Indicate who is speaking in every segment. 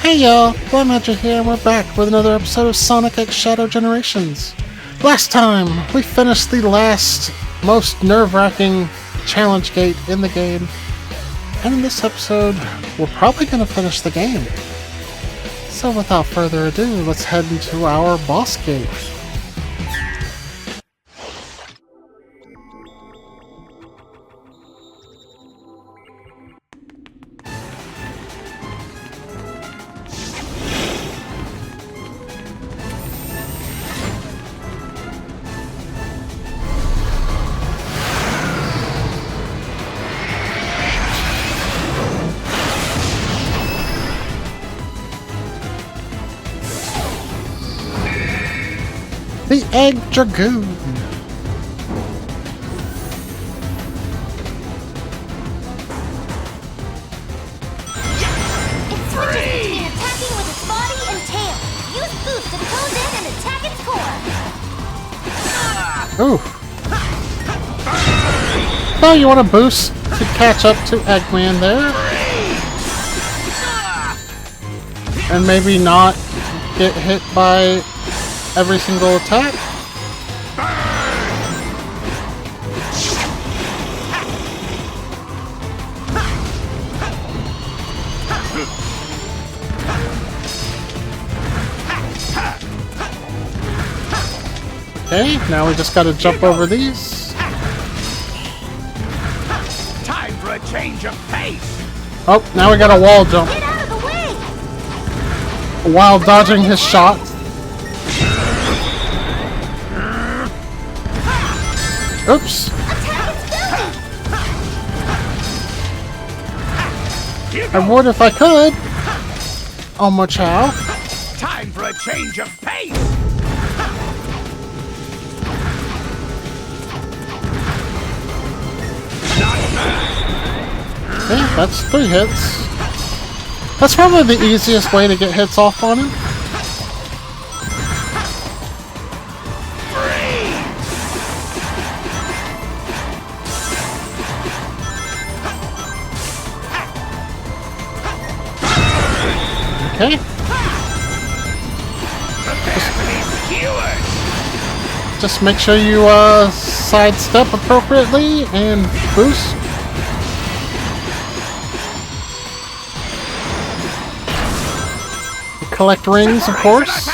Speaker 1: Hey y'all, Blaumagier here, and we're back with another episode of Sonic X Shadow Generations. Last time, we finished the last, most nerve-wracking challenge gate in the game. And in this episode, we're probably going to finish the game. So without further ado, let's head into our boss gate. The Egg Dragoon.
Speaker 2: It switches between attacking with its body and tail. Use boost to close in and attack its core.
Speaker 1: Ooh. Oh, you want to boost to catch up to Eggman there? And maybe not get hit by every single attack? Okay, now we just gotta jump over these.
Speaker 3: Time for a change of pace.
Speaker 1: Oh, now we got a wall jump.
Speaker 2: Get out of the way!
Speaker 1: While dodging his shots. Oops.
Speaker 2: Attack its belly!
Speaker 1: I would if I could. Oh, my chow.
Speaker 3: Time for a change of pace.
Speaker 1: Okay, that's 3 hits. That's probably the easiest way to get hits off on him. Okay. Just make sure you sidestep appropriately and boost. Collect rings, of course.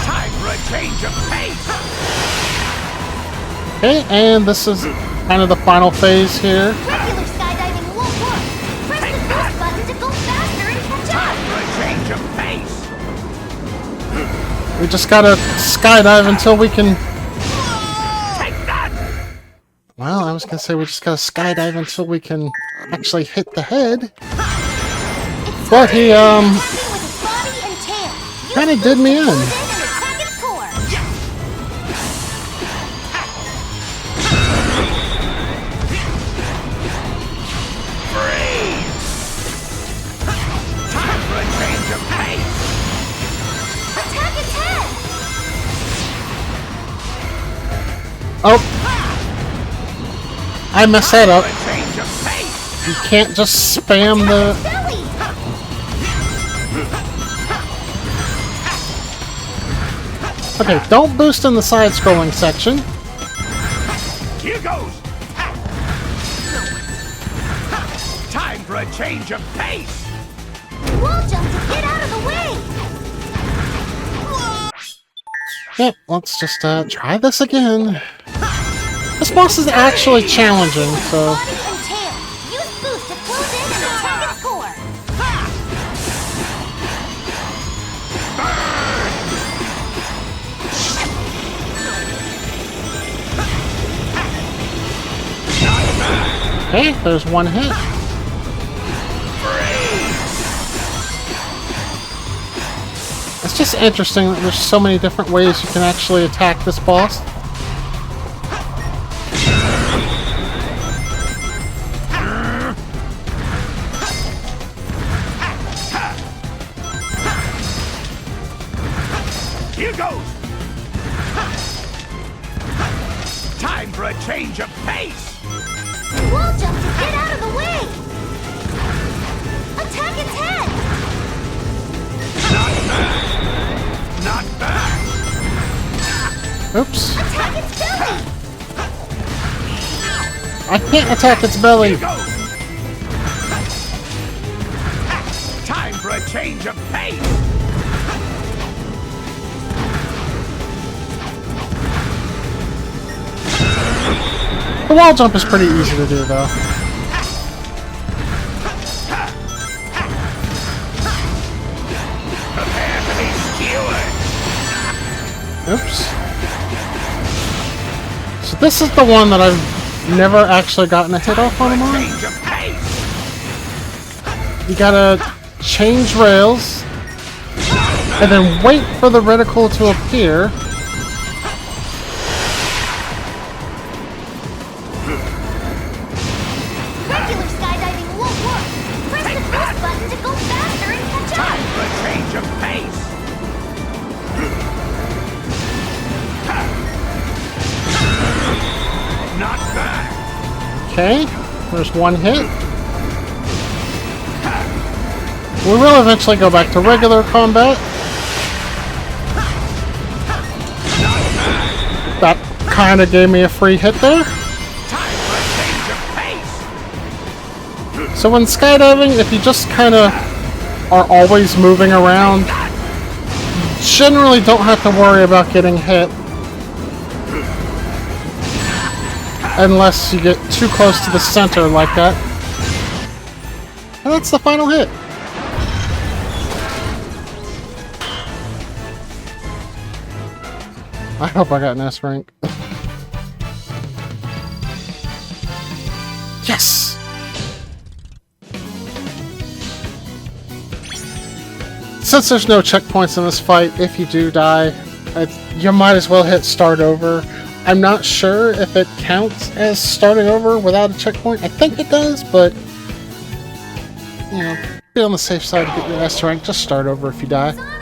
Speaker 3: Time for a change of pace.
Speaker 1: Okay, and this is kind of the final phase here.
Speaker 2: Regular skydiving won't work. Press the boost button to go faster and catch
Speaker 3: Time
Speaker 2: up.
Speaker 3: for a change of pace.
Speaker 1: We just gotta skydive until we can...
Speaker 3: Take that.
Speaker 1: Well, I was gonna say we just gotta skydive until we can actually hit the head. But he,
Speaker 2: Attacking with its body and tail. Use
Speaker 1: kinda
Speaker 2: boost
Speaker 1: did
Speaker 2: to
Speaker 1: me
Speaker 2: close
Speaker 1: in.
Speaker 2: and attack its core.
Speaker 3: Time for a change of pace.
Speaker 2: Attack its head.
Speaker 1: Oh! I messed that up.
Speaker 3: A change of pace.
Speaker 1: You can't just spam the...
Speaker 2: Belly.
Speaker 1: Okay, don't boost in the side-scrolling section.
Speaker 3: Here goes. Time for a change of pace.
Speaker 2: Wall jump to get out of the way.
Speaker 1: Yep, let's just try this again. This boss is actually challenging, so...
Speaker 2: Body and tail. Use boost to close in and attack its core.
Speaker 1: Okay, there's one hit. It's just interesting that there's so many different ways you can actually attack this boss.
Speaker 3: Here goes! Time for a change of pace!
Speaker 2: Wall jump to get out of the way! Attack its head!
Speaker 3: Not back! Not back!
Speaker 1: Oops.
Speaker 2: Attack its belly!
Speaker 1: I can't attack its belly.
Speaker 3: Here goes! Time for a change of pace!
Speaker 1: The wall jump is pretty easy to do, though.
Speaker 3: Prepare to be skewered!
Speaker 1: Oops. So this is the one that I've never actually gotten a hit off on him on.
Speaker 3: Change of pace!
Speaker 1: You gotta change rails, and then wait for the reticle to appear.
Speaker 2: Regular skydiving won't work! Press the boost button to go faster and catch up!
Speaker 3: Time for a change of pace! Not back!
Speaker 1: Okay, there's one hit. We will eventually go back to regular combat. That kind of gave me a free hit there.
Speaker 3: Time for a change of pace!
Speaker 1: So when skydiving, if you just kind of are always moving around, you generally don't have to worry about getting hit. Unless you get too close to the center like that. And that's the final hit. I hope I got an S rank. Yes! Since there's no checkpoints in this fight, if you do die, you might as well hit start over. I'm not sure if it counts as starting over without a checkpoint. I think it does, but you know, be on the safe side to get your S rank. Just start over if you die.
Speaker 2: Sonic!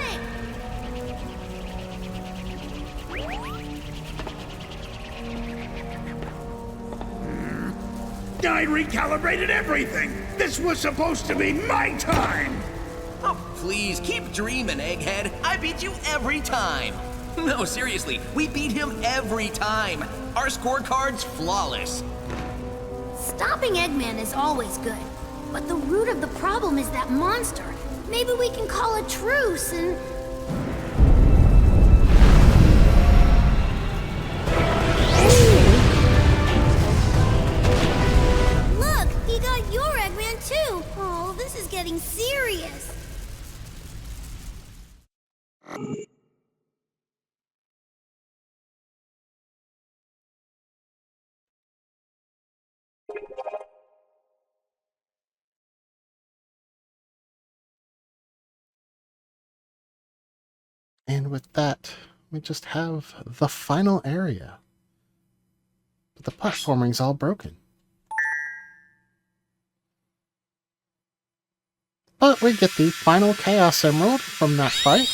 Speaker 3: I recalibrated everything! This was supposed to be my time!
Speaker 4: Oh, please, keep dreaming, Egghead. I beat you every time. No, seriously, we beat him every time. Our scorecard's flawless.
Speaker 2: Stopping Eggman is always good, but the root of the problem is that monster. Maybe we can call a truce and... Look, he got your Eggman too. Oh, this is getting serious.
Speaker 1: And with that, we just have the final area. But the platforming's all broken. But we get the final Chaos Emerald from that fight.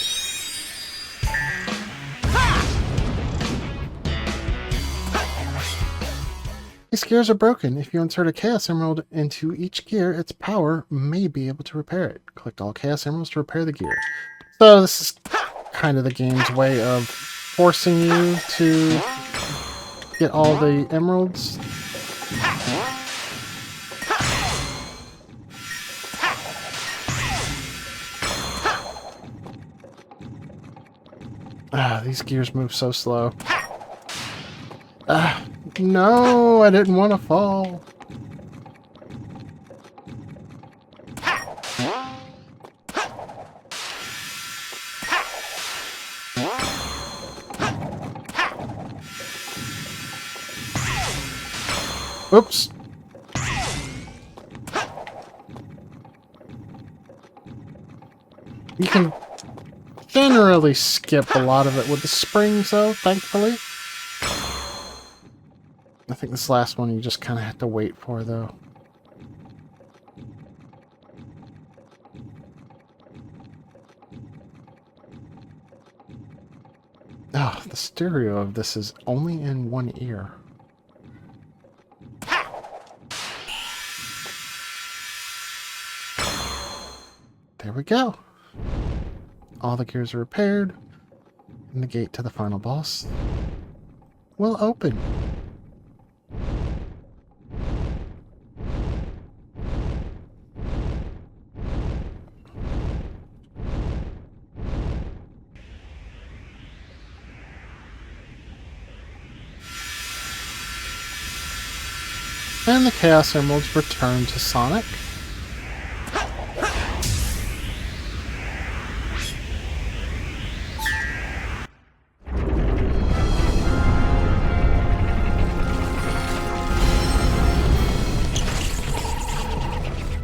Speaker 1: These gears are broken. If you insert a Chaos Emerald into each gear, its power may be able to repair it. Collect all Chaos Emeralds to repair the gear. So this is kind of the game's way of forcing you to get all the emeralds. These gears move so slow. No, I didn't want to fall. Oops. You can generally skip a lot of it with the springs, though, thankfully. I think this last one you just kind of have to wait for, though. Oh, the stereo of this is only in one ear. there we go. All the gears are repaired, and the gate to the final boss will open. And the Chaos Emeralds return to Sonic.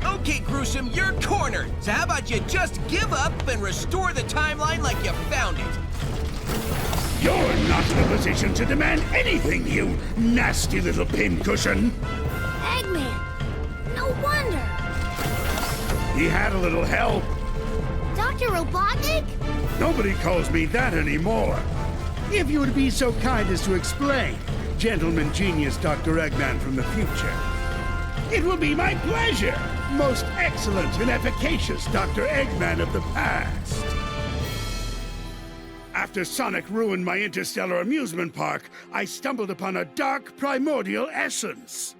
Speaker 4: Okay, Gruesome, you're cornered. So how about you just give up and restore the timeline like you found it?
Speaker 3: You're not in a position to demand anything, you nasty little pincushion.
Speaker 2: Eggman! No wonder!
Speaker 3: He had a little help.
Speaker 2: Dr. Robotnik?
Speaker 3: Nobody calls me that anymore. If you would be so kind as to explain, gentleman genius Dr. Eggman from the future. It will be my pleasure, most excellent and efficacious Dr. Eggman of the past. After Sonic ruined my interstellar amusement park, I stumbled upon a dark primordial essence.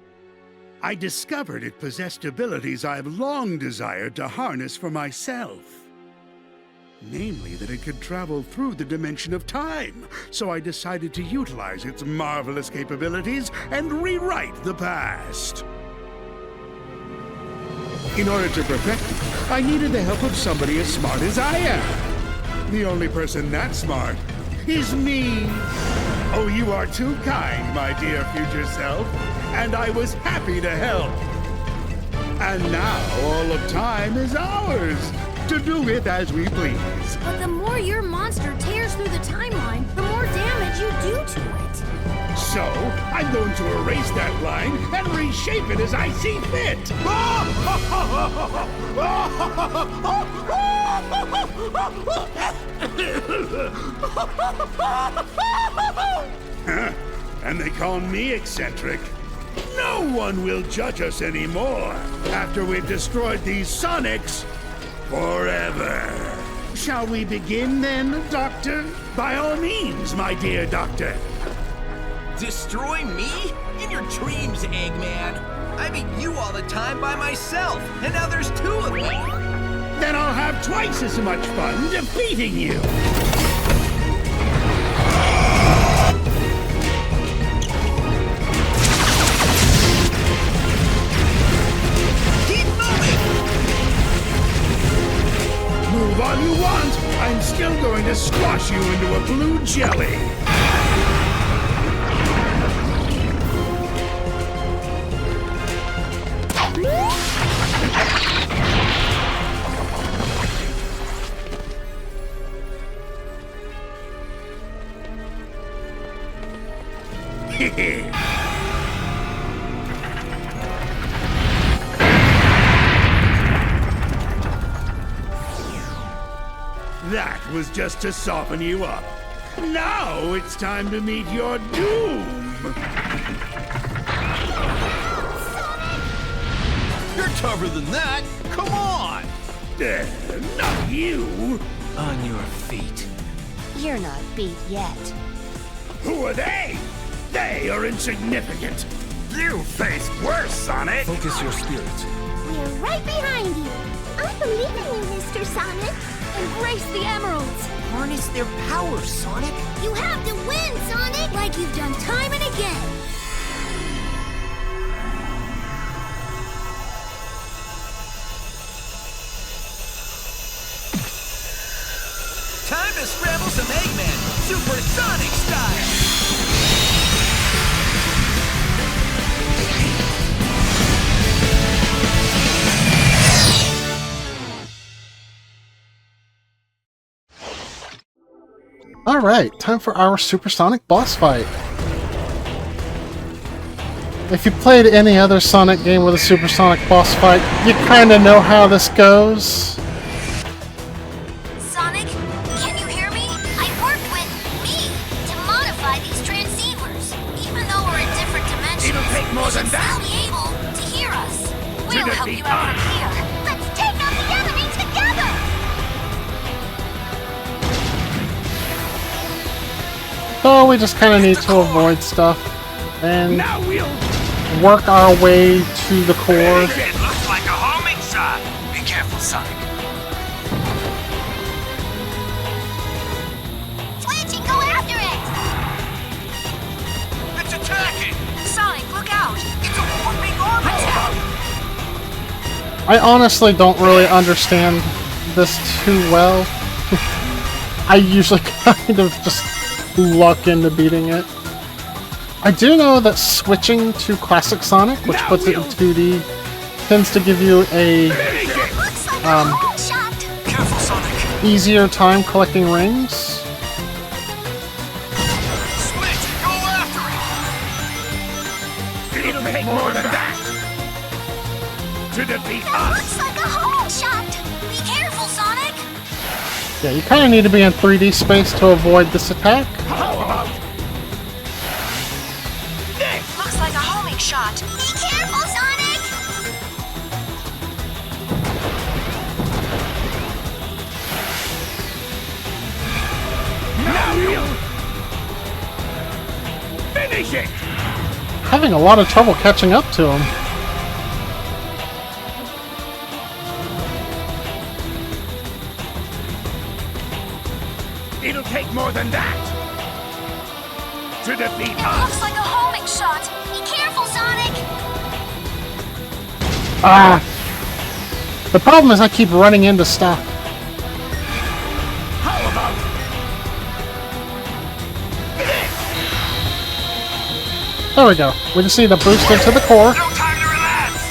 Speaker 3: I discovered it possessed abilities I have long desired to harness for myself. Namely, that it could travel through the dimension of time, so I decided to utilize its marvelous capabilities and rewrite the past. In order to perfect it, I needed the help of somebody as smart as I am. The only person that smart is me. Oh, you are too kind, my dear future self, and I was happy to help. And now all of time is ours, to do with as we please.
Speaker 2: But the more your monster tears through the timeline, the more damage you do to it.
Speaker 3: So, I'm going to erase that line and reshape it as I see fit. Huh? And they call me eccentric. No one will judge us anymore after we've destroyed these Sonics forever. Shall we begin then, Doctor? By all means, my dear Doctor.
Speaker 4: Destroy me? In your dreams, Eggman. I beat you all the time by myself, and now there's two of me.
Speaker 3: Then I'll have twice as much fun defeating you.
Speaker 4: Keep moving!
Speaker 3: Move all you want. I'm still going to squash you into a blue jelly. That was just to soften you up. Now it's time to meet your doom.
Speaker 5: You're tougher than that. Come on.
Speaker 3: Not you.
Speaker 5: On your feet.
Speaker 6: You're not beat yet.
Speaker 3: Who are they? They are insignificant. You face worse, Sonic.
Speaker 5: Focus your spirit.
Speaker 6: We're right behind you. I believe in you, Mr. Sonic.
Speaker 2: Embrace the emeralds!
Speaker 4: Harness their power, Sonic.
Speaker 2: You have to win, Sonic! Like you've done time and again!
Speaker 4: Time to scramble some Eggman, supersonic style!
Speaker 1: Alright, time for our supersonic boss fight. If you played any other Sonic game with a supersonic boss fight, you kinda know how this goes.
Speaker 2: Sonic, can you hear me? I worked with me to modify these transceivers. Even though we're in different dimensions,
Speaker 3: It'll take more than
Speaker 2: you should
Speaker 3: that.
Speaker 2: still be able to hear us. We'll help
Speaker 3: defeat
Speaker 2: you out from here. Let's take out the enemy together!
Speaker 1: So we just kind of need to avoid stuff and
Speaker 3: Now we'll
Speaker 1: work our way to the core.
Speaker 7: It looks like a homing shot. Be careful, Sonic.
Speaker 6: Switch and go after it!
Speaker 7: It's attacking.
Speaker 6: Sonic, look out!
Speaker 7: It's a whooping arm attack.
Speaker 1: I honestly don't really understand this too well. I usually kind of just luck into beating it. I do know that switching to Classic Sonic, which puts it in 2D, tends to give you a
Speaker 6: Looks like a home shot!
Speaker 7: Careful, Sonic.
Speaker 1: easier time collecting rings.
Speaker 7: Switch, go after it.
Speaker 3: It'll take more than that to defeat
Speaker 6: That
Speaker 3: us.
Speaker 6: looks like a home shot! Be careful, Sonic!
Speaker 1: Yeah, you kind of need to be in 3D space to avoid this attack.
Speaker 3: How about
Speaker 6: Looks like a homing shot! Be careful, Sonic!
Speaker 3: now we'll finish it?
Speaker 1: Having a lot of trouble catching up to him.
Speaker 3: It'll take more than that to defeat
Speaker 6: It
Speaker 3: us.
Speaker 6: looks like a homing shot! Be careful, Sonic!
Speaker 1: Ah! The problem is I keep running into stuff.
Speaker 3: How about
Speaker 1: There we go. We just need to boost into the core.
Speaker 7: No time to relax.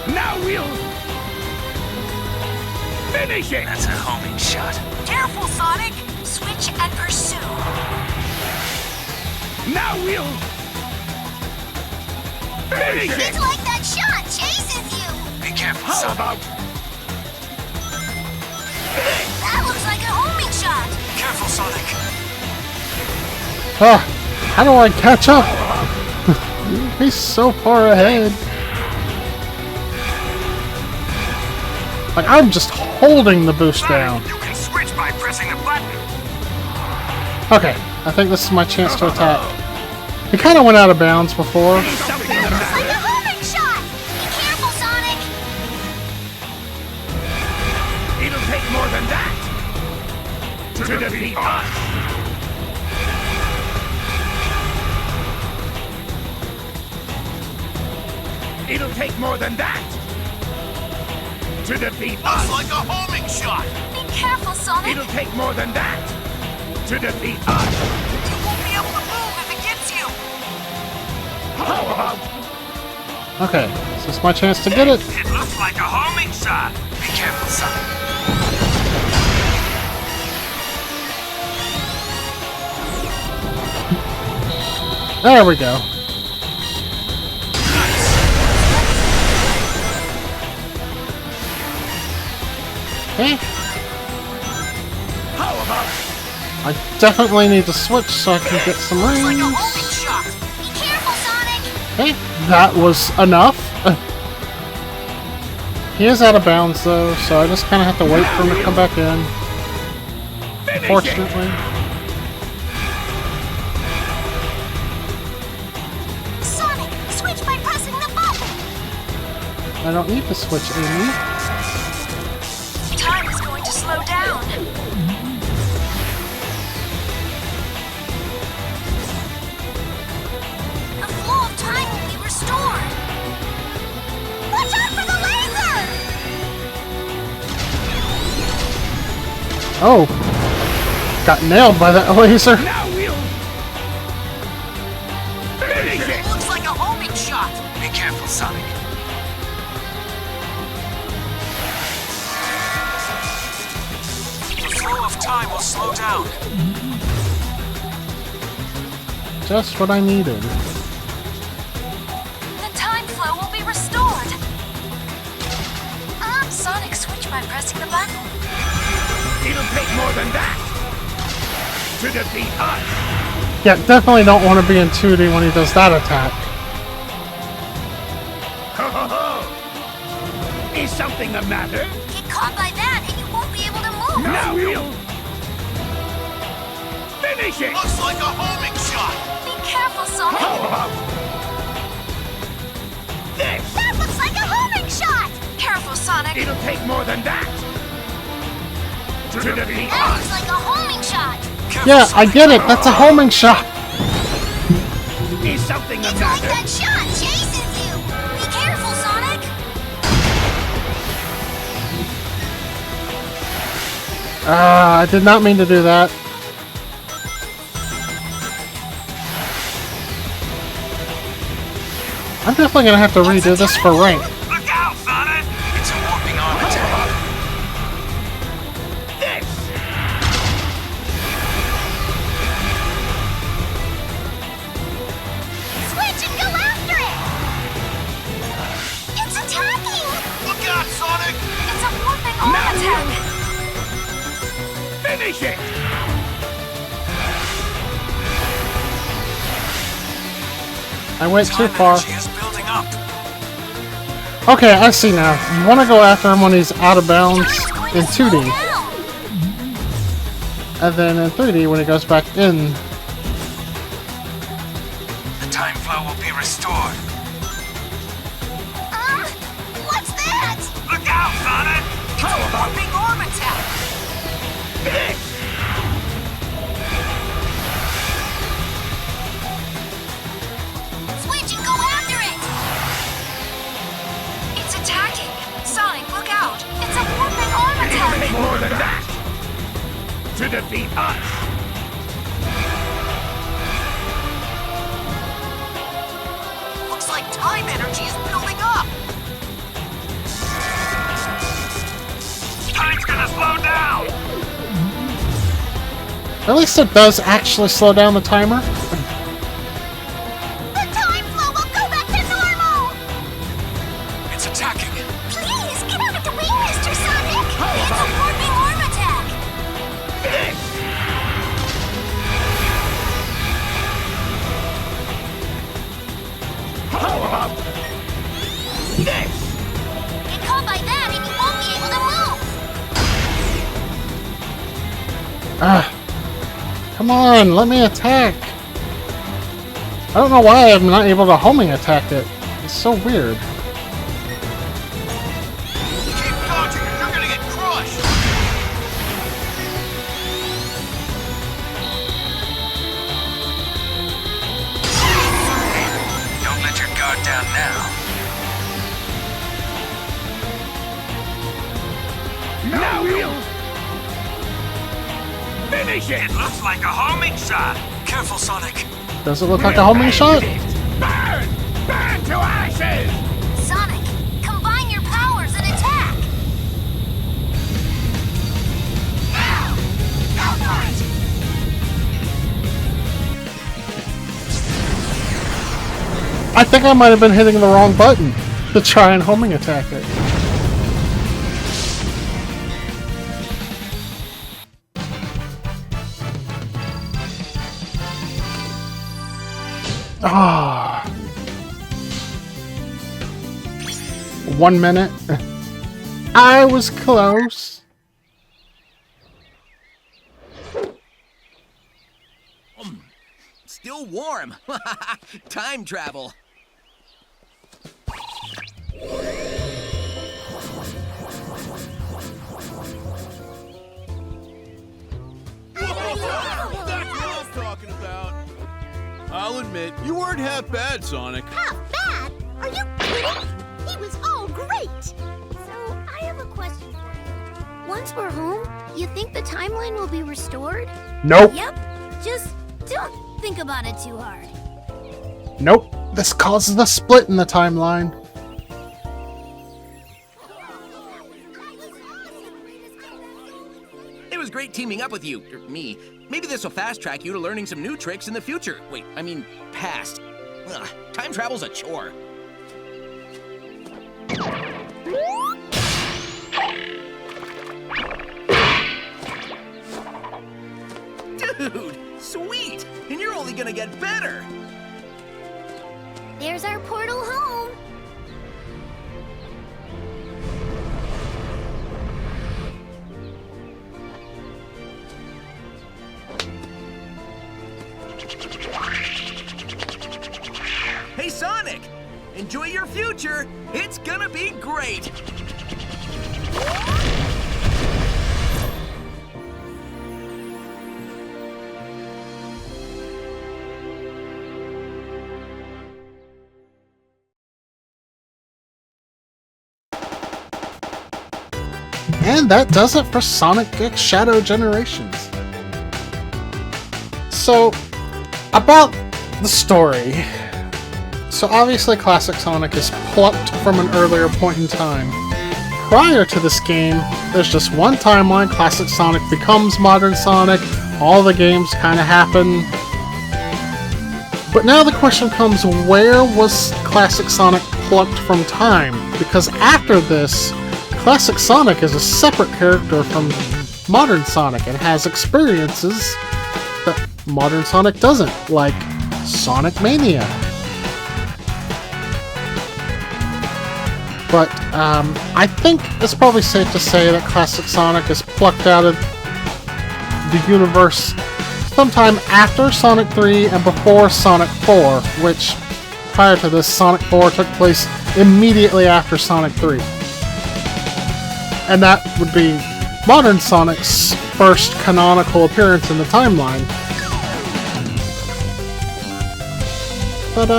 Speaker 3: now we'll finish it?
Speaker 7: That's a homing shot.
Speaker 6: Careful, Sonic! Switch and pursue!
Speaker 3: Now we'll finish
Speaker 6: It's
Speaker 3: it.
Speaker 6: like that shot chases you!
Speaker 7: Be careful,
Speaker 3: How
Speaker 7: Sonic.
Speaker 3: about
Speaker 6: That looks like a homing shot!
Speaker 7: Careful, Sonic.
Speaker 1: Ah, how do I catch up? He's so far ahead. Like, I'm just holding the boost down.
Speaker 7: You can switch by pressing the button.
Speaker 1: Okay, I think this is my chance to attack. He kind of went out of bounds before.
Speaker 3: something the
Speaker 6: Looks like
Speaker 3: matter?
Speaker 6: a homing shot! Be careful, Sonic!
Speaker 3: It'll take more than that to defeat us. It'll take more than that to defeat
Speaker 7: Looks
Speaker 3: us.
Speaker 7: like a homing shot.
Speaker 6: Be careful, Sonic!
Speaker 3: It'll take more than that to defeat us.
Speaker 7: You won't be able to move if it gets you.
Speaker 3: How about
Speaker 1: Okay, so it's my chance to get it.
Speaker 7: It looks like a homing shot. Be careful, Sonic.
Speaker 1: There we go. Okay,
Speaker 3: how about
Speaker 1: I definitely need to switch so I can get some
Speaker 7: Looks like a
Speaker 1: rings.
Speaker 7: homing shot.
Speaker 6: Be careful, Sonic!
Speaker 1: Okay, that was enough. He is out of bounds though, so I just kind of have to wait for him to come back in.
Speaker 3: finish it?
Speaker 1: Fortunately.
Speaker 6: Sonic, switch by pressing the button!
Speaker 1: I don't need to switch, Amy.
Speaker 6: Time is going to slow down. The flow of time will be restored. Watch out for the laser!
Speaker 1: Oh! Got nailed by that laser.
Speaker 3: Now we'll finish it.
Speaker 7: Looks like a homing shot. Be careful, Sonic. The flow of time will slow down.
Speaker 1: Just what I needed.
Speaker 6: The time flow will be restored. Sonic, switch by pressing the button.
Speaker 3: It'll take more than that to defeat us.
Speaker 1: Yeah, definitely don't want to be in 2D when he does that attack.
Speaker 3: Is something the matter?
Speaker 6: Get caught by that and you won't be
Speaker 3: Now you finish it!
Speaker 5: Looks like a homing shot!
Speaker 6: Be careful, Sonic!
Speaker 3: How about this?
Speaker 6: That looks like a homing shot! Careful, Sonic!
Speaker 3: It'll take more than that to defeat
Speaker 6: That
Speaker 3: us.
Speaker 6: looks like a homing shot!
Speaker 1: Yeah, I get it. That's a homing shot.
Speaker 3: Is something the
Speaker 6: It's like
Speaker 3: matter?
Speaker 6: that shot chases you! Be careful, Sonic!
Speaker 1: I did not mean to do that. I'm definitely gonna have to redo this for rank.
Speaker 7: Look out, Sonic!
Speaker 5: It's a warping arm attack.
Speaker 3: This!
Speaker 6: Switch and go after it! It's attacking!
Speaker 5: Look out, Sonic!
Speaker 6: It's a warping arm
Speaker 3: Now you-
Speaker 6: attack!
Speaker 3: Finish it!
Speaker 1: I went too
Speaker 5: Time
Speaker 1: far.
Speaker 5: energy is building up.
Speaker 1: Okay, I see now. You want to go after him when he's out of bounds
Speaker 6: Time's going
Speaker 1: in
Speaker 6: to slow
Speaker 1: 2D,
Speaker 6: down.
Speaker 1: and then in 3D when he goes back in.
Speaker 5: The time flow will be restored.
Speaker 6: What's that?
Speaker 7: Look out, Sonic!
Speaker 6: It's a warping arm attack!
Speaker 3: This!
Speaker 6: Switch and go after it! It's attacking! Sonic, look out! It's a warping arm
Speaker 3: It'll take
Speaker 6: attack!
Speaker 3: more than that to defeat us.
Speaker 6: Looks like time energy is building up!
Speaker 7: Time's gonna slow down!
Speaker 1: At least it does actually slow down the timer.
Speaker 6: The time flow will go back to normal!
Speaker 5: It's attacking.
Speaker 6: Please, get out of the way, Mr. Sonic! It's a warping arm attack!
Speaker 3: This! How about this?
Speaker 6: Get caught by that and you won't be able to move!
Speaker 1: Ah, come on, let me attack. I don't know why I'm not able to homing attack it. It's so weird.
Speaker 5: Keep dodging or you're gonna get crushed. Don't let your guard down now.
Speaker 3: Now you finish it!
Speaker 7: It looks like a homing shot!
Speaker 5: Careful, Sonic.
Speaker 1: Does it look like a homing shot?
Speaker 3: Burn! Burn to ashes!
Speaker 6: Sonic, combine your powers and attack! Go for it!
Speaker 1: I think I might have been hitting the wrong button to try and homing attack it. Ah. 1 minute. I was close.
Speaker 4: Still warm. Time travel.
Speaker 5: That's what I'm talking about. I'll admit, you weren't half bad, Sonic.
Speaker 2: Half bad? Are you kidding? He was all great. So, I have a question for you. Once we're home, you think the timeline will be restored?
Speaker 1: Nope.
Speaker 2: Yep. Just don't think about it too hard.
Speaker 1: Nope. This causes a split in the timeline.
Speaker 4: It was great teaming up with you, or me. Maybe this will fast track you to learning some new tricks in the future. Wait, I mean, past. Ugh, time travel's a chore. Dude, sweet! And you're only gonna get better!
Speaker 2: There's our portal home.
Speaker 4: Enjoy your future. It's gonna be great.
Speaker 1: And that does it for Sonic X Shadow Generations. So, about the story. So obviously Classic Sonic is plucked from an earlier point in time. Prior to this game, there's just one timeline, Classic Sonic becomes Modern Sonic, all the games kind of happen. But now the question comes, where was Classic Sonic plucked from time? Because after this, Classic Sonic is a separate character from Modern Sonic and has experiences that Modern Sonic doesn't, like Sonic Mania. But I think it's probably safe to say that Classic Sonic is plucked out of the universe sometime after Sonic 3 and before Sonic 4, which, prior to this, Sonic 4 took place immediately after Sonic 3. And that would be Modern Sonic's first canonical appearance in the timeline. But,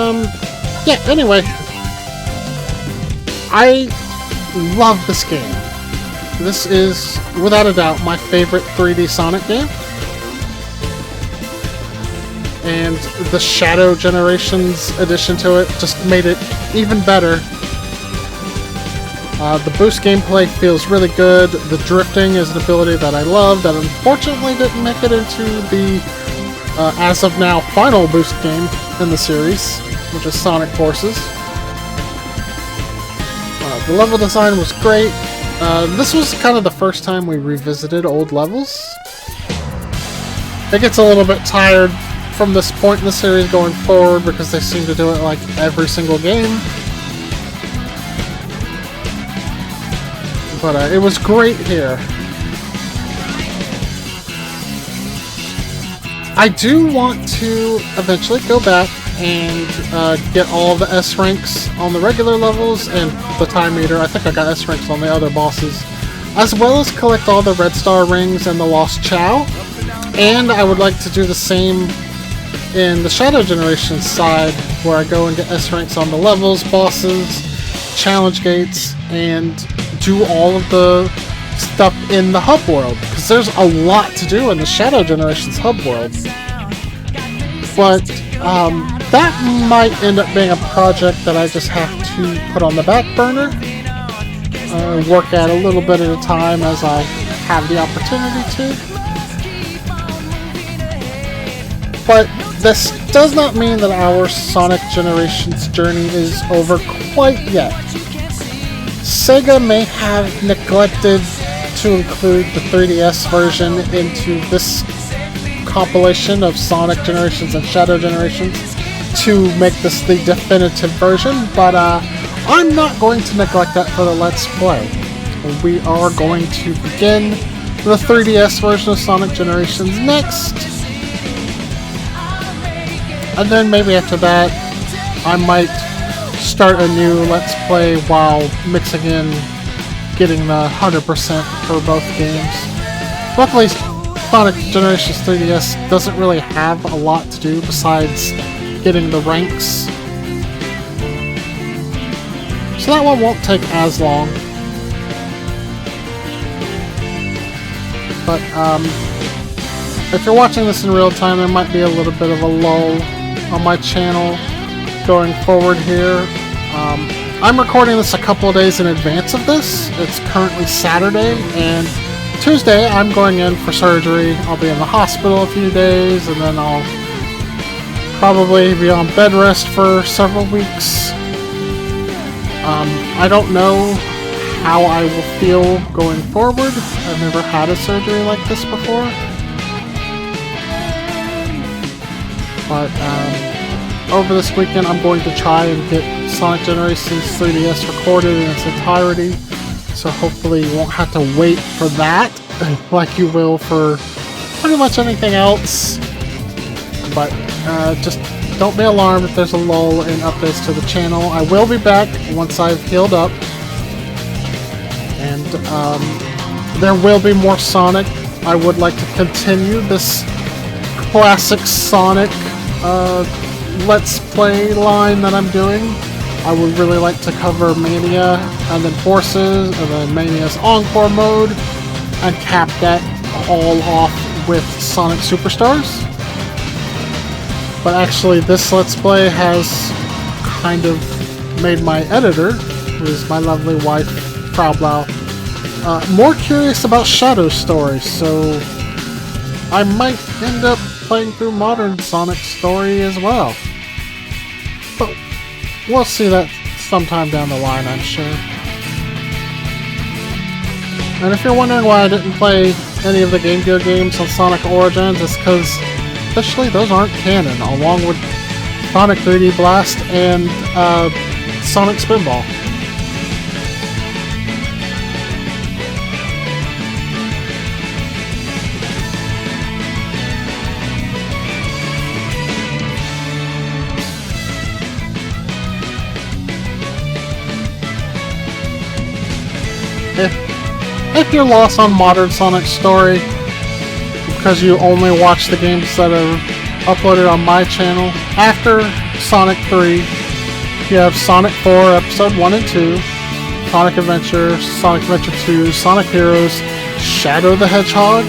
Speaker 1: yeah, anyway. I love this game. This is, without a doubt, my favorite 3D Sonic game. And the Shadow Generations addition to it just made it even better. The boost gameplay feels really good. The drifting is an ability that I love that unfortunately didn't make it into the, as of now, final boost game in the series, which is Sonic Forces. The level design was great. This was kind of the first time we revisited old levels. It gets a little bit tired from this point in the series going forward because they seem to do it like every single game. But it was great here. I do want to eventually go back and get all the S ranks on the regular levels and the time meter. I think I got S ranks on the other bosses, as well as collect all the red star rings and the lost Chow. And I would like to do the same in the Shadow Generation side, where I go and get S ranks on the levels, bosses, challenge gates, and do all of the stuff in the hub world, because there's a lot to do in the Shadow Generations hub world. But that might end up being a project that I just have to put on the back burner, work at a little bit at a time as I have the opportunity to. But this does not mean that our Sonic Generations journey is over quite yet. Sega may have neglected to include the 3DS version into this compilation of Sonic Generations and Shadow Generations to make this the definitive version, but I'm not going to neglect that for the Let's Play. We are going to begin the 3DS version of Sonic Generations next, and then maybe after that I might start a new Let's Play while mixing in getting the 100% for both games. Luckily, Sonic Generations 3DS doesn't really have a lot to do besides getting the ranks. So that one won't take as long. But if you're watching this in real time, there might be a little bit of a lull on my channel going forward here. I'm recording this a couple of days in advance of this. It's currently Saturday, and Tuesday I'm going in for surgery. I'll be in the hospital a few days, and then I'll probably be on bed rest for several weeks. I don't know how I will feel going forward. I've never had a surgery like this before. But over this weekend I'm going to try and get Sonic Generations 3DS recorded in its entirety. So hopefully you won't have to wait for that like you will for pretty much anything else. But just don't be alarmed if there's a lull in updates to the channel. I will be back once I've healed up. And there will be more Sonic. I would like to continue this classic Sonic Let's Play line that I'm doing. I would really like to cover Mania, and then Forces, and then Mania's Encore mode, and cap that all off with Sonic Superstars. But actually, this Let's Play has kind of made my editor, who is my lovely wife, FrauBlau, more curious about Shadow's story, so I might end up playing through modern Sonic's story as well. But we'll see that sometime down the line, I'm sure. And if you're wondering why I didn't play any of the Game Gear games on Sonic Origins, it's because officially those aren't canon, along with Sonic 3D Blast and Sonic Spinball. If you're lost on modern Sonic's story because you only watch the games that are uploaded on my channel, after Sonic 3, you have Sonic 4 Episode 1 and 2, Sonic Adventure 2, Sonic Heroes, Shadow the Hedgehog,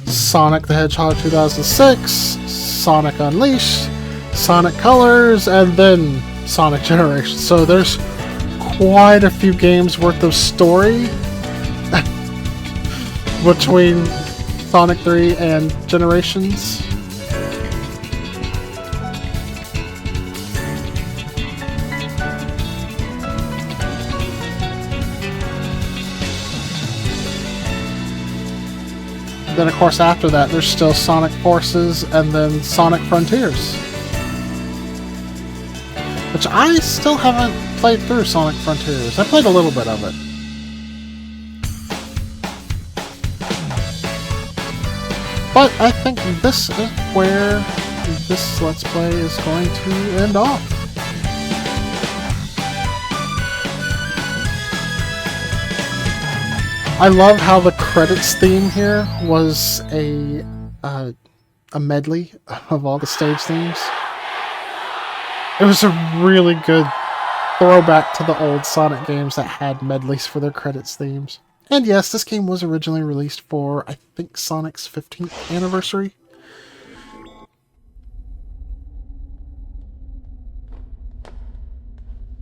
Speaker 1: Sonic the Hedgehog 2006, Sonic Unleashed, Sonic Colors, and then Sonic Generations. So there's quite a few games worth of story between Sonic 3 and Generations. Then of course after that there's still Sonic Forces and then Sonic Frontiers, which I still haven't played through. Sonic Frontiers, I played a little bit of it. But I think this is where this Let's Play is going to end off. I love how the credits theme here was a medley of all the stage themes. It was a really good throwback to the old Sonic games that had medleys for their credits themes. And yes, this game was originally released for, I think, Sonic's 15th anniversary.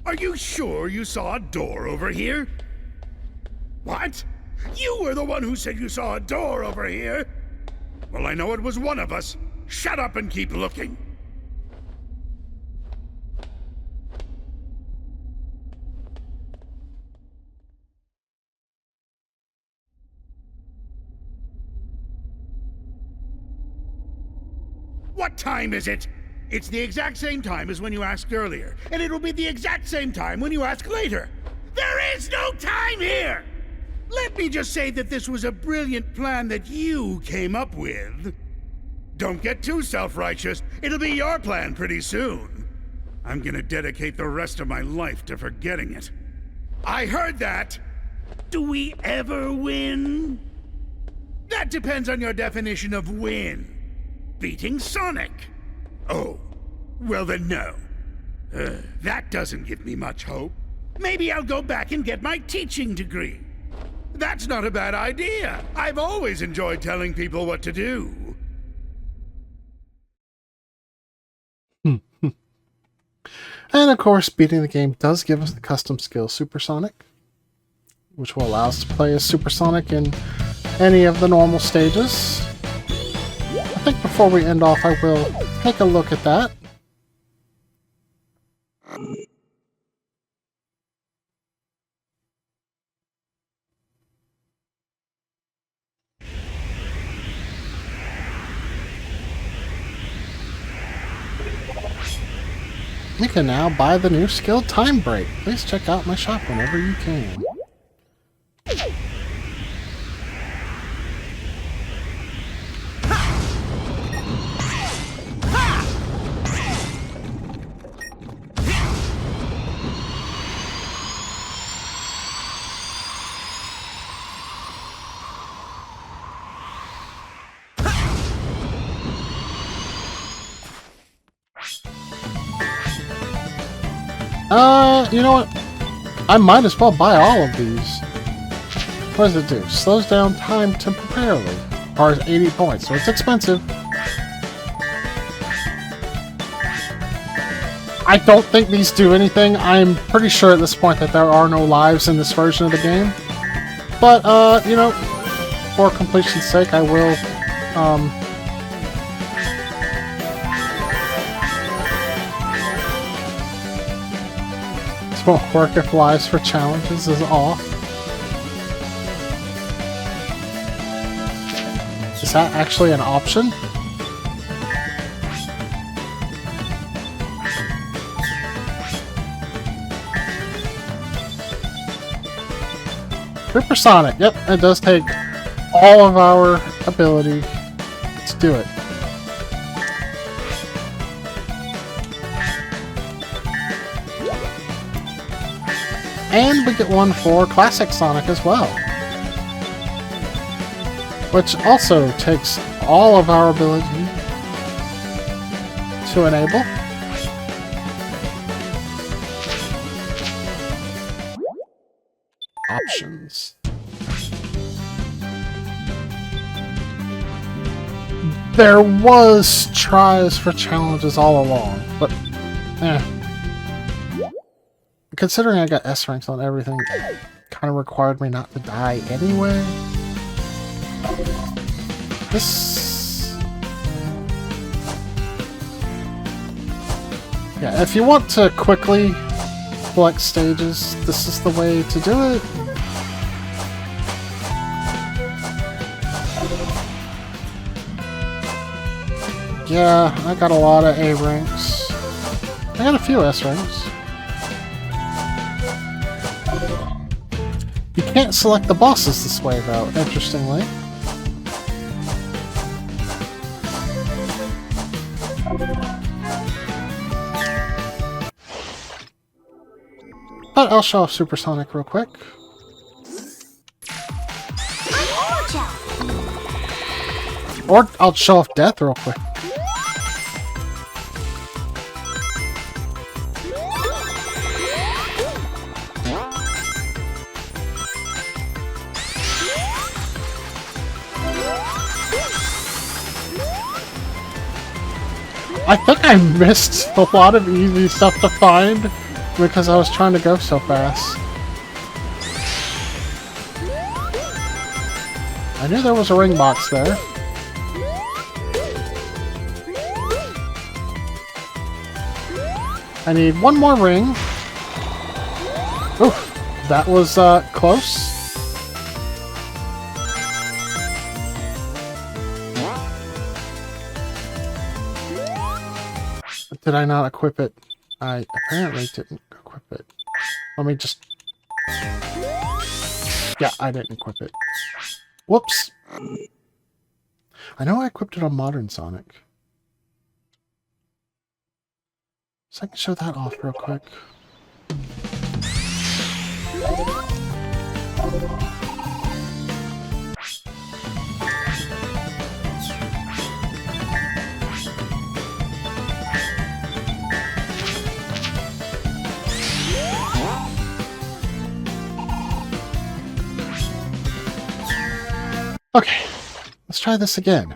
Speaker 3: Are you sure you saw a door over here? What? You were the one who said you saw a door over here? Well, I know it was one of us. Shut up and keep looking. What time is it? It's the exact same time as when you asked earlier, and it'll be the exact same time when you ask later. There is no time here! Let me just say that this was a brilliant plan that you came up with. Don't get too self-righteous. It'll be your plan pretty soon. I'm gonna dedicate the rest of my life to forgetting it. I heard that! Do we ever win? That depends on your definition of win. Beating Sonic. Oh, well then no. That doesn't give me much hope. Maybe I'll go back and get my teaching degree. That's not a bad idea. I've always enjoyed telling people what to do.
Speaker 1: And of course, beating the game does give us the custom skill Supersonic, which will allow us to play as Supersonic in any of the normal stages. I think before we end off, I will take a look at that. You can now buy the new skill Time Break. Please check out my shop whenever you can. You know what? I might as well buy all of these. What does it do? Slows down time temporarily. Or 80 points, so it's expensive. I don't think these do anything. I'm pretty sure at this point that there are no lives in this version of the game. But, you know, for completion's sake, I will, this won't work if lives for challenges is off. Is that actually an option? Supersonic. Yep, it does take all of our ability to do it. And we get one for Classic Sonic as well. Which also takes all of our ability to enable. Options. There was tries for challenges all along, but considering I got S ranks on everything, kind of required me not to die anyway. Yeah, if you want to quickly select stages, this is the way to do it. Yeah, I got a lot of A ranks. I got a few S ranks. You can't select the bosses this way, though, interestingly. But I'll show off Supersonic real quick. Or I'll show off Death real quick. I think I missed a lot of easy stuff to find because I was trying to go so fast. I knew there was a ring box there. I need one more ring. Oof, that was close. Did I not equip it? I apparently didn't equip it. Let me just... Yeah, I didn't equip it. Whoops. I know I equipped it on Modern Sonic. So I can show that off real quick. Okay, let's try this again.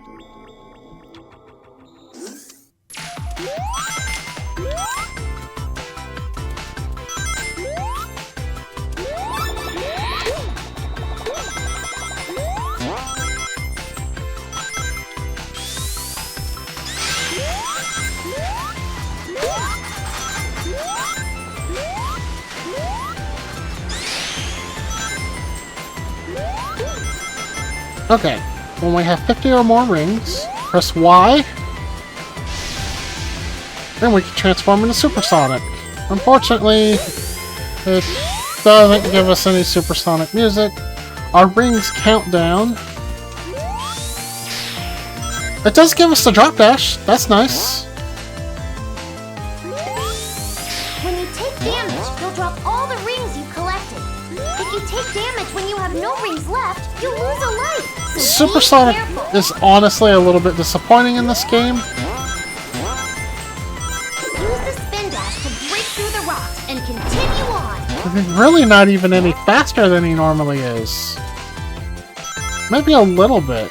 Speaker 1: Okay, when we have 50 or more rings, press Y, then we can transform into Supersonic. Unfortunately, it doesn't give us any Supersonic music. Our rings count down. It does give us the drop dash, that's nice.
Speaker 2: When you take damage, you'll drop all the rings you collected. If you take damage when you have no rings left, you lose a life. So
Speaker 1: Supersonic is honestly a little bit disappointing in this game.
Speaker 2: Use the spin dash to break through the rocks and
Speaker 1: He's really not even any faster than he normally is. Maybe a little bit.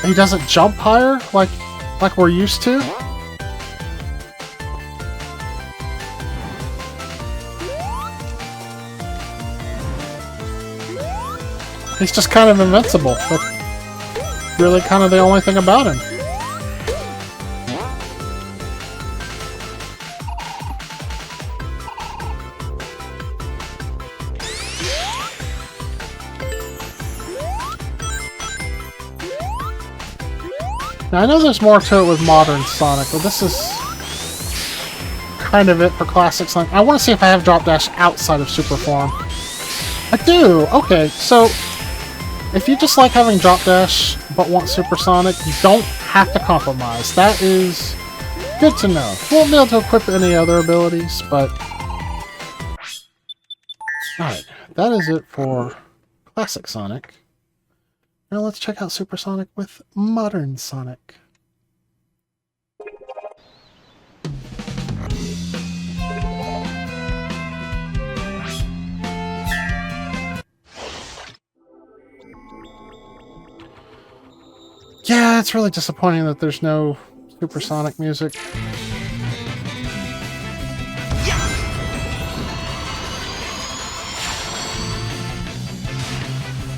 Speaker 1: He doesn't jump higher like we're used to. He's just kind of invincible. That's really kind of the only thing about him. Now, I know there's more to it with modern Sonic, but this is kind of it for classic Sonic. I want to see if I have Drop Dash outside of Super Form. I do! Okay, so if you just like having Drop Dash but want Super Sonic, you don't have to compromise. That is good to know. You won't be able to equip any other abilities, but... Alright, that is it for classic Sonic. Now let's check out Super Sonic with modern Sonic. Yeah, it's really disappointing that there's no Super Sonic music.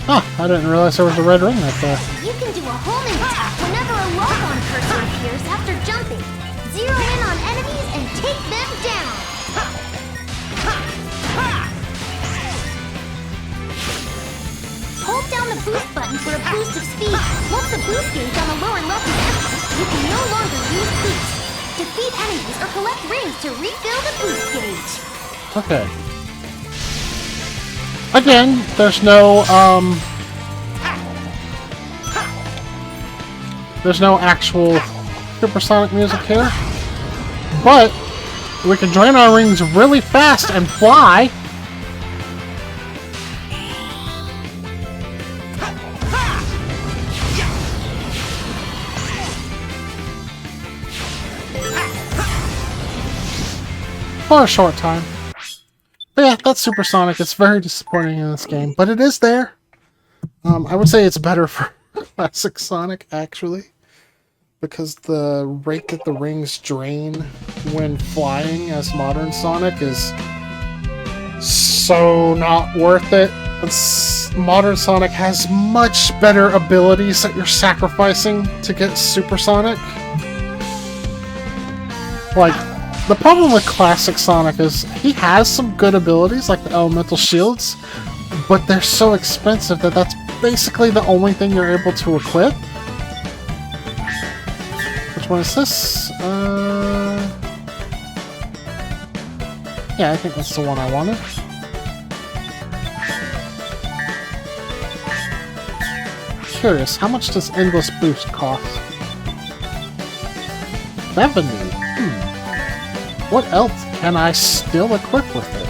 Speaker 1: Ah, I didn't realize there was a red ring right there.
Speaker 2: You can do a homing attack whenever a lock-on cursor appears after jumping. Zero in on enemies and take them down. Hold down the boost button for a boost of speed. Once the boost gauge on the lower left is empty, you can no longer use boost. Defeat enemies or collect rings to refill the boost gauge.
Speaker 1: Okay. Again, there's no actual Supersonic music here, but we can drain our rings really fast and fly. For a short time. But yeah, that's Supersonic. It's very disappointing in this game, but it is there. I would say it's better for classic Sonic, actually, because the rate that the rings drain when flying as modern Sonic is so not worth it. Modern Sonic has much better abilities that you're sacrificing to get Supersonic. Like, the problem with classic Sonic is he has some good abilities, like the elemental shields, but they're so expensive that that's basically the only thing you're able to equip. Which one is this? Yeah, I think that's the one I wanted. Curious, how much does Endless Boost cost? 70. What else can I still equip with it?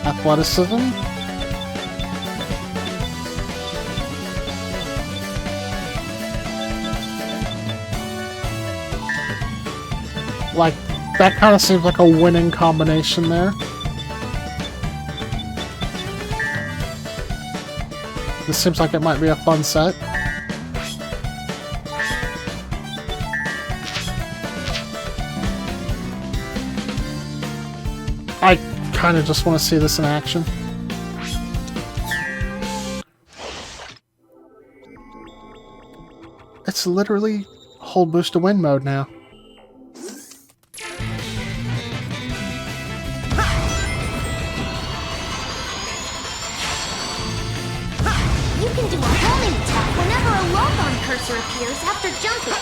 Speaker 1: Athleticism? Like, that kind of seems like a winning combination there. This seems like it might be a fun set. I kind of just want to see this in action. It's literally hold boost to win mode now.
Speaker 2: You can do a homing attack whenever a lock-on cursor appears after jumping.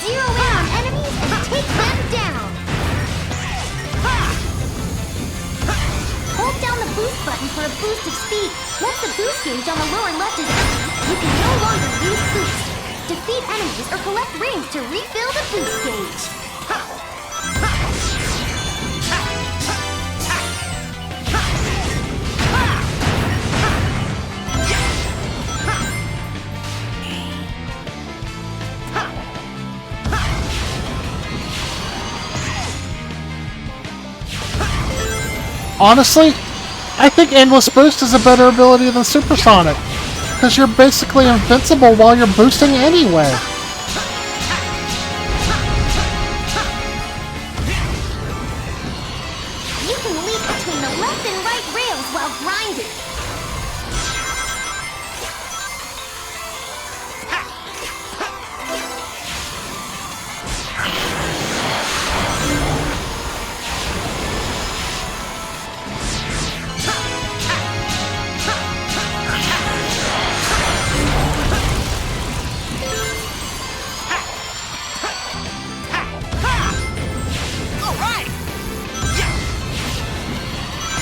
Speaker 2: Zero in on enemies and take them down. Hold down the boost button for a boost of speed. Once the boost gauge on the lower left is empty, you can no longer use boost. Defeat enemies or collect rings to refill the boost gauge.
Speaker 1: Honestly, I think Endless Boost is a better ability than Supersonic, because you're basically invincible while you're boosting anyway.
Speaker 2: You can leap between the left and right rails while grinding.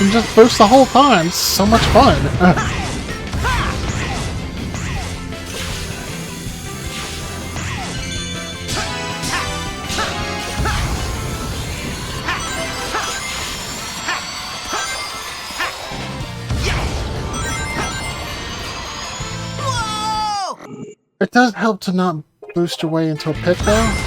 Speaker 1: You just boost the whole time. It's so much fun. It does help to not boost your way into a pit though.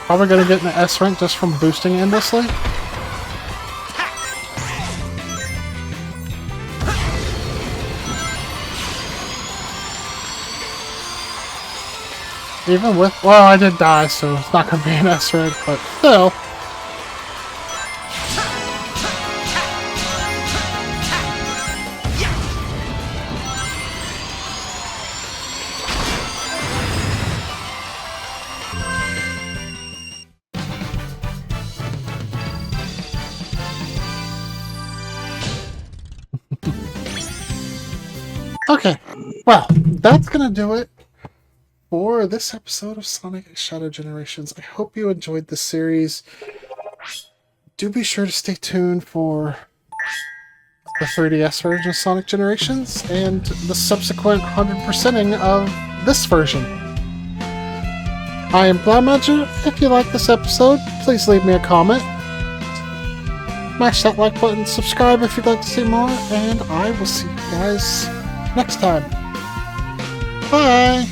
Speaker 1: Probably gonna get an S rank just from boosting endlessly. Even with, well, I did die, so it's not gonna be an S rank, but still. Okay, well, that's gonna do it for this episode of Sonic Shadow Generations. I hope you enjoyed the series. Do be sure to stay tuned for the 3DS version of Sonic Generations and the subsequent 100%ing of this version. I am Blaumagier. If you like this episode, please leave me a comment. Smash that like button, subscribe if you'd like to see more, and I will see you guys next time. Bye!